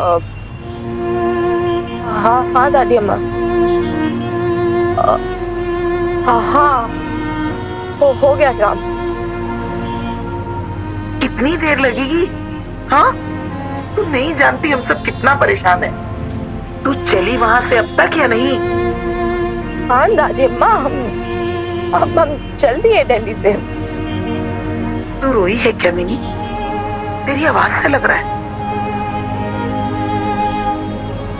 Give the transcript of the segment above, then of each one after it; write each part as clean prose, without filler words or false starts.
अ, हाँ हाँ दादी अम्मा। अ, हाँ हाँ, हो गया काम। कितनी देर लगेगी? हाँ, तू नहीं जानती हम सब कितना परेशान है। तू चली वहां से अब तक या नहीं? हाँ दादी अम्मा, हम चल दिए दिल्ली से। तू रोई है क्या मिनी? तेरी आवाज से लग रहा है।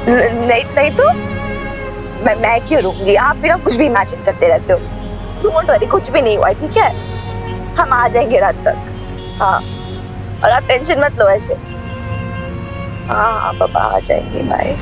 नहीं नहीं तो मैं क्यों रूंगी? आप भी ना कुछ भी इमेजिन करते रहते हो। डोंट वरी, कुछ भी नहीं हुआ है, ठीक है? हम आ जाएंगे रात तक। हाँ, और आप टेंशन मत लो ऐसे। हाँ हाँ पापा आ जाएंगे, बाय।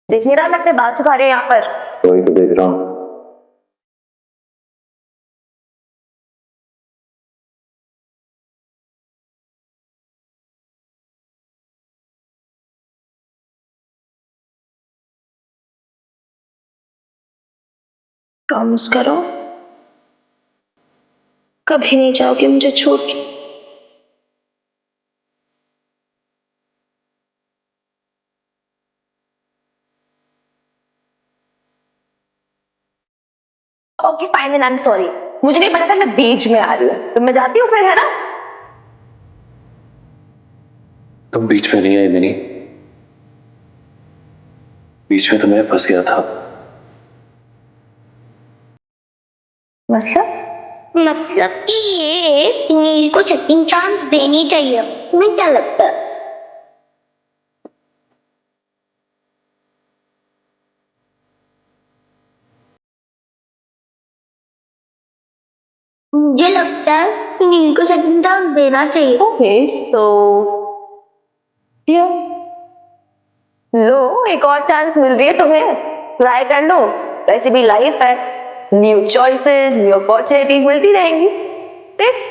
देख नहीं रहा मैं अपने बाल सुखा रहे हैं यहाँ पर? वही तो देख रहा हूँ। प्रॉमिस करो कभी नहीं जाओगे मुझे छोड़ के। Okay fine and I am sorry. मुझे नहीं पता था मैं बीच में आ रही हूँ, तो मैं जाती हूँ फिर, है ना? तुम बीच में नहीं आई मिनी, बीच में तो मैं फंस गया था। मतलब कि ये नील को सेकंड चांस देनी चाहिए, तुम्हें क्या लगता है? मुझे लगता है कि नील को सेकंड चांस देना चाहिए। ओके सो लो, एक और चांस मिल रही है तुम्हें, ट्राई कर लो। वैसे भी लाइफ है, न्यू चॉइसेस, न्यू अपॉर्चुनिटीज मिलती रहेंगी। देख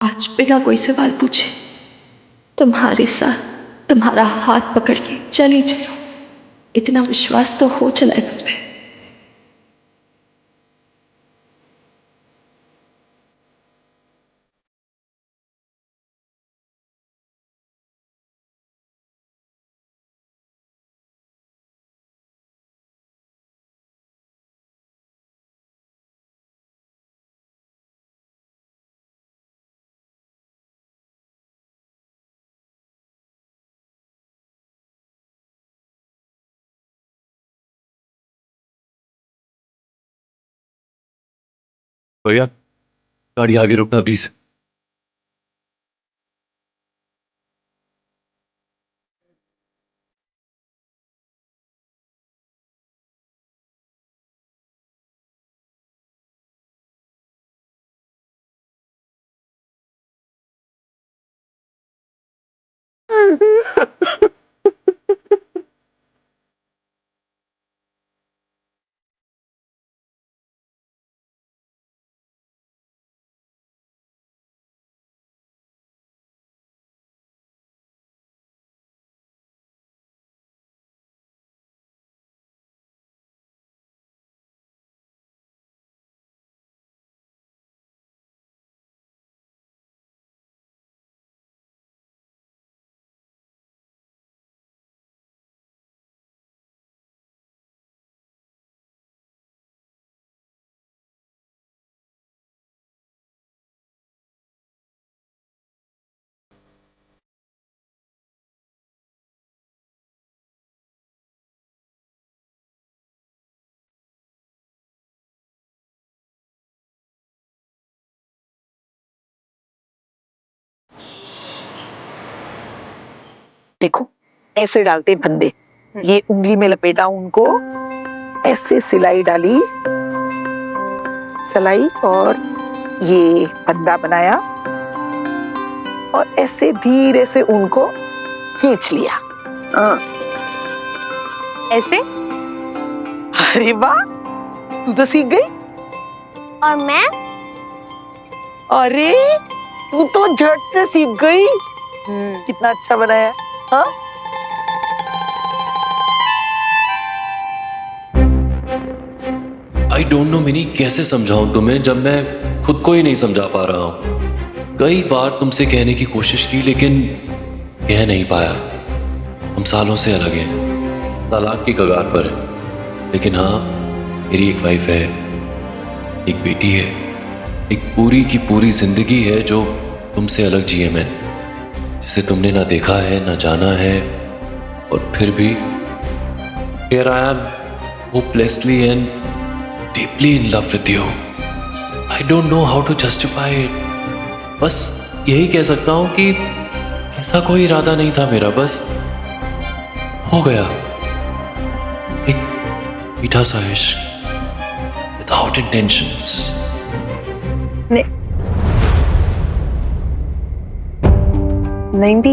आज बिना कोई सवाल पूछे तुम्हारे साथ तुम्हारा हाथ पकड़ के चली चलो, इतना विश्वास तो हो चला है तुम पे। भैया गाड़ी आगे रुकना प्लीज। देखो ऐसे डालते फंदे, ये उंगली में लपेटा उनको, ऐसे सिलाई डाली, सिलाई और ये फंदा बनाया और ऐसे धीरे से उनको खींच लिया। हाँ। ऐसे। अरे वाह, तू तो सीख गई। और मैं? अरे तू तो झट से सीख गई। कितना अच्छा बनाया। हाँ? आई डोंट नो मिनी, कैसे समझाऊं तुम्हें जब मैं खुद को ही नहीं समझा पा रहा हूं। कई बार तुमसे कहने की कोशिश की लेकिन कह नहीं पाया। हम सालों से अलग हैं, तलाक की कगार पर है, लेकिन हाँ मेरी एक वाइफ है, एक बेटी है, एक पूरी की पूरी जिंदगी है जो तुमसे अलग जिए मैंने, जिसे तुमने ना देखा है ना जाना है, और फिर भी here I am hopelessly and deeply in love with you. I don't know how to justify it. बस यही कह सकता हूँ कि ऐसा कोई इरादा नहीं था मेरा, बस हो गया एक मीठा सा इश्क without intentions. नहीं भी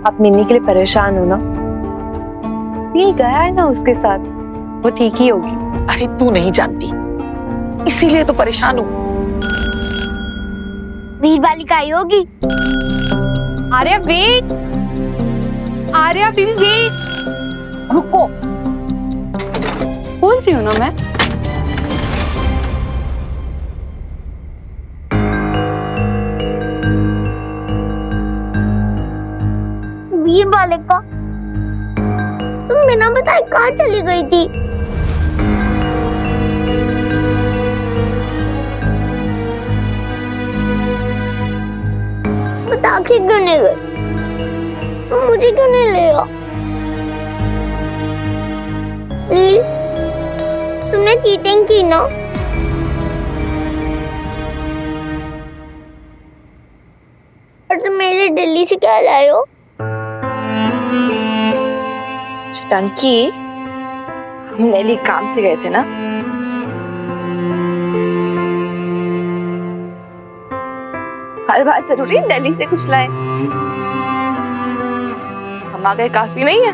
आप मिन्नी के लिए परेशान हो ना, नील गया है ना उसके साथ, वो ठीक ही होगी। अरे तू नहीं जानती, इसीलिए तो परेशान हूँ। वीर बालिका आई होगी। आर्या वेट, आर्या बीवी वेट, रुको, बोल रही हूँ ना मैं। वीर बालिका, तुम बिना बताए कहाँ चली गई थी? बता के क्यों नहीं गई? मुझे क्यों नहीं ले गया? नील, तुमने चीटिंग की ना? और तुम मेरे लिए दिल्ली से क्या लाए हो? टंकी, नेली काम से गए थे ना? हर बार जरूरी दिल्ली से कुछ लाए? हम आ गए काफी नहीं है?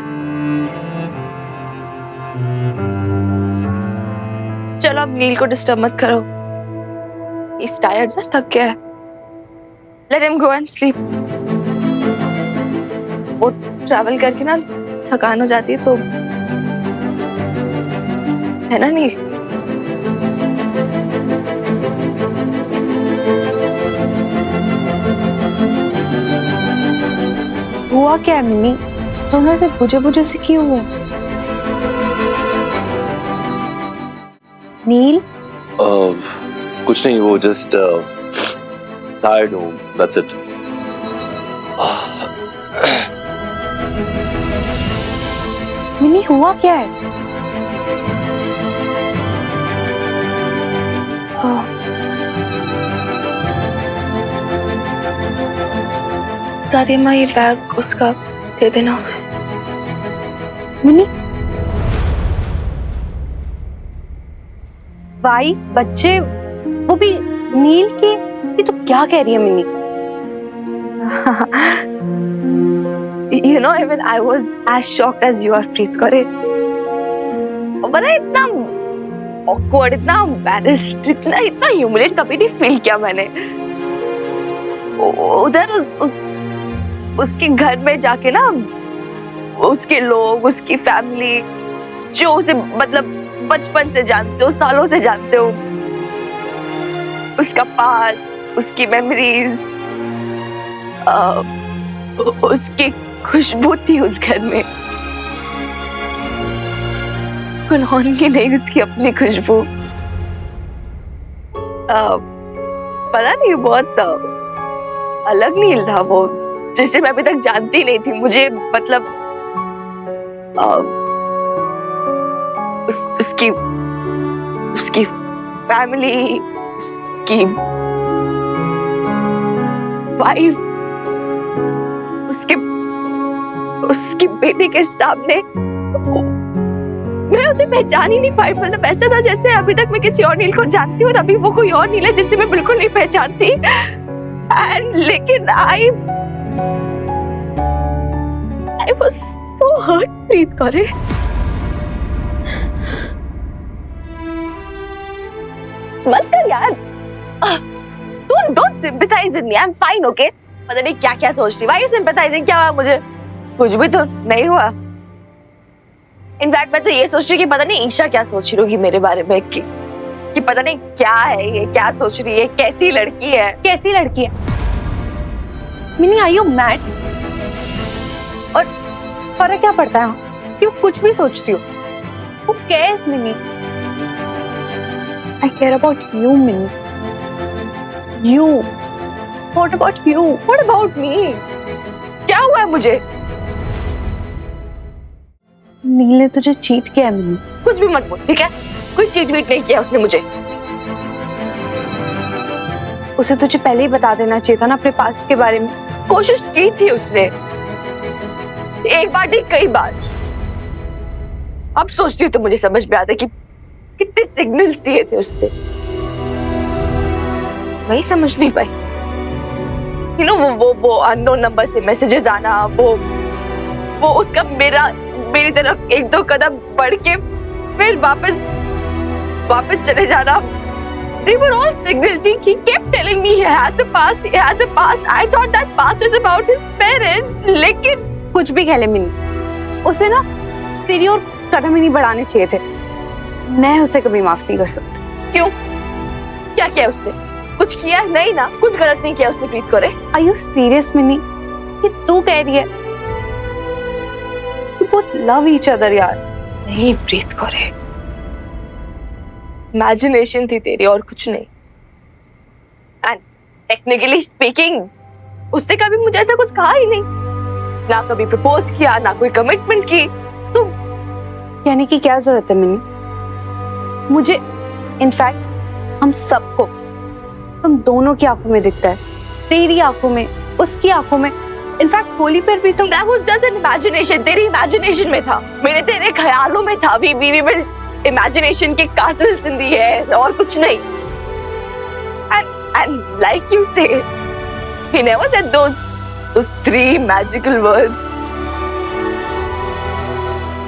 चलो अब नील को डिस्टर्ब मत करो, He's tired ना, थक गया है। Let him go and sleep। वो ट्रैवल करके ना थकान हो जाती है तो, है ना नील? हुआ क्या है मिनी? दोनों ऐसे बुझे बुझे से क्यों हुए? नील कुछ नहीं, वो जस्ट टायर्ड हूँ, दैट्स इट। मिनी हुआ क्या है? दादी माँ ये बैग उसका दे देना उसे। मिनी वाइफ बच्चे वो भी नील के, ये तो क्या कह रही है mini? You know, even I was as shocked as you are, प्रीत करे। और पता है इतना awkward, इतना embarrassed, इतना humiliate कभी नहीं फील किया मैंने। उधर उसके घर में जाके ना, उसके लोग, उसकी फैमिली, जो उसे मतलब बचपन से जानते हो, सालों से जानते हो, उसका पास, उसकी मेमोरीज, उसकी खुशबू थी उस घर में। कौन की नहीं उसकी अपनी खुशबू। पता नहीं, बहुत अलग नील था वो, जिसे मैं अभी तक जानती नहीं थी। मुझे मतलब उसकी फैमिली, उसकी वाइफ, उसकी बेटी के सामने मैं उसे पहचान ही नहीं पाई। मतलब ऐसा था जैसे अभी तक मैं किसी और नील को जानती हूँ और अभी वो कोई और नील है जिसे मैं बिल्कुल नहीं पहचानती। लेकिन I was so hurt, प्रीत करे। मत कर यार, don't sympathize with me, I'm fine, okay? पता नहीं क्या क्या सोच रही, why you sympathizing? क्या हुआ मुझे? कुछ भी तो नहीं हुआ। इनफैक्ट मैं तो ये सोच रही हूँ कि पता नहीं ईशा क्या सोच रही होगी मेरे बारे में, कि पता नहीं क्या है ये, क्या सोच रही है, कैसी लड़की है। कैसी लड़की है? Mini are you mad? और फर्क क्या पड़ता है? क्यों कुछ भी सोचती हो? Who cares, mini? I care about you, mini. You. What about you? What about me? क्या हुआ है मुझे? नील ने तुझे चीट किया है मिनी। कुछ भी मत बोल, ठीक है? कोई चीट वीट नहीं किया उसने मुझे। उसे तुझे पहले ही बता देना चाहिए था ना अपने पास्ट के बारे में। कोशिश की थी उसने, एक बार नहीं कई बार। अब सोचती हूँ तो मुझे समझ में आता है कि कितने सिग्नल्स दिए थे उसने, वही समझ नहीं पाई। You know, वो अननोन नंबर से मैसेजेस आना, वो उसका मेरी तरफ एक दो कदम बढ़ के फिर वापस चले जाना। They were all signals. He kept telling me he has a past, he has a past. I thought that past was about his parents. लेकिन कुछ भी कह ले मिनी, उसे ना तेरी और कदम ही नहीं बढ़ाने चाहिए थे। मैं उसे कभी माफ नहीं कर सकती। क्यों? क्या किया उसने? कुछ किया नहीं ना, कुछ गलत नहीं किया उसने प्रीत करे। Are you serious mini? कि तू कह रही है you both love each other यार? नहीं प्रीत करे, इमेजिनेशन थी तेरी और कुछ नहीं। एंड टेक्निकली स्पीकिंग उसने कभी मुझे ऐसा कुछ कहा ही नहीं, ना कभी प्रपोज किया, ना कोई कमिटमेंट की। सो कहने की क्या जरूरत है मिनी? मुझे इनफैक्ट हम सबको तुम दोनों की आंखों में दिखता है, तेरी आंखों में, उसकी आंखों में, इनफैक्ट होली पर भी तो That was just an imagination. तेरी imagination में था, मेरे तेरे ख्यालों में था. We built imagination के castles in the air और कुछ नहीं. And like you say, he never said those three magical words.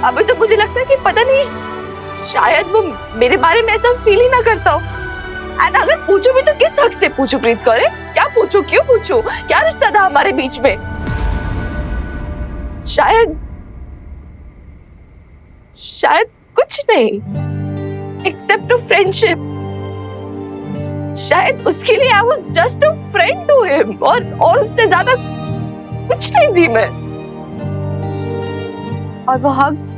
अभी तो मुझे लगता है कि पता नहीं शायद वो मेरे बारे में ऐसा फील ही ना करता हो. एंड अगर पूछो भी तो किस हक से पूछो प्रीत करे? क्या पूछो, क्यों पूछो? क्या रिश्ता था हमारे बीच में? शायद कुछ नहीं, एक्सेप्ट अ फ्रेंडशिप. शायद उसके लिए I was just a friend to him और उससे ज्यादा कुछ नहीं थी मैं. और वो हग्स,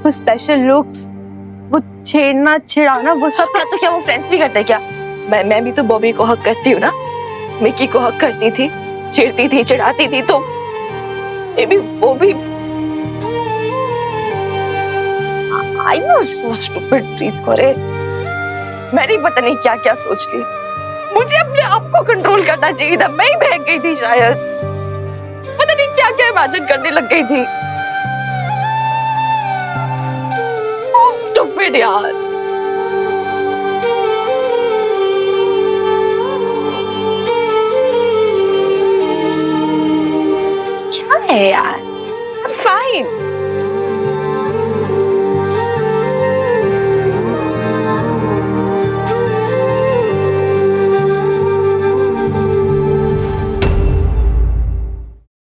वो स्पेशल लुक्स, वो छेड़ना छिड़ाना, वो सब तो क्या वो फ्रेंड्स नहीं करते क्या? मैं भी तो बॉबी को हक करती हूँ ना, मिकी को हक करती थी, छेड़ती थी, चिढ़ाती थी, तो ये भी वो भी. I was so stupid प्रीत करे. मैंने पता नहीं क्या क्या सोच ली. मुझे अपने आप को कंट्रोल करना चाहिए था. मैं ही बहक गई थी शायद. पता नहीं क्या क्या इमेजिन करने लग गई थी. So stupid यार. क्या है यार? I'm fine.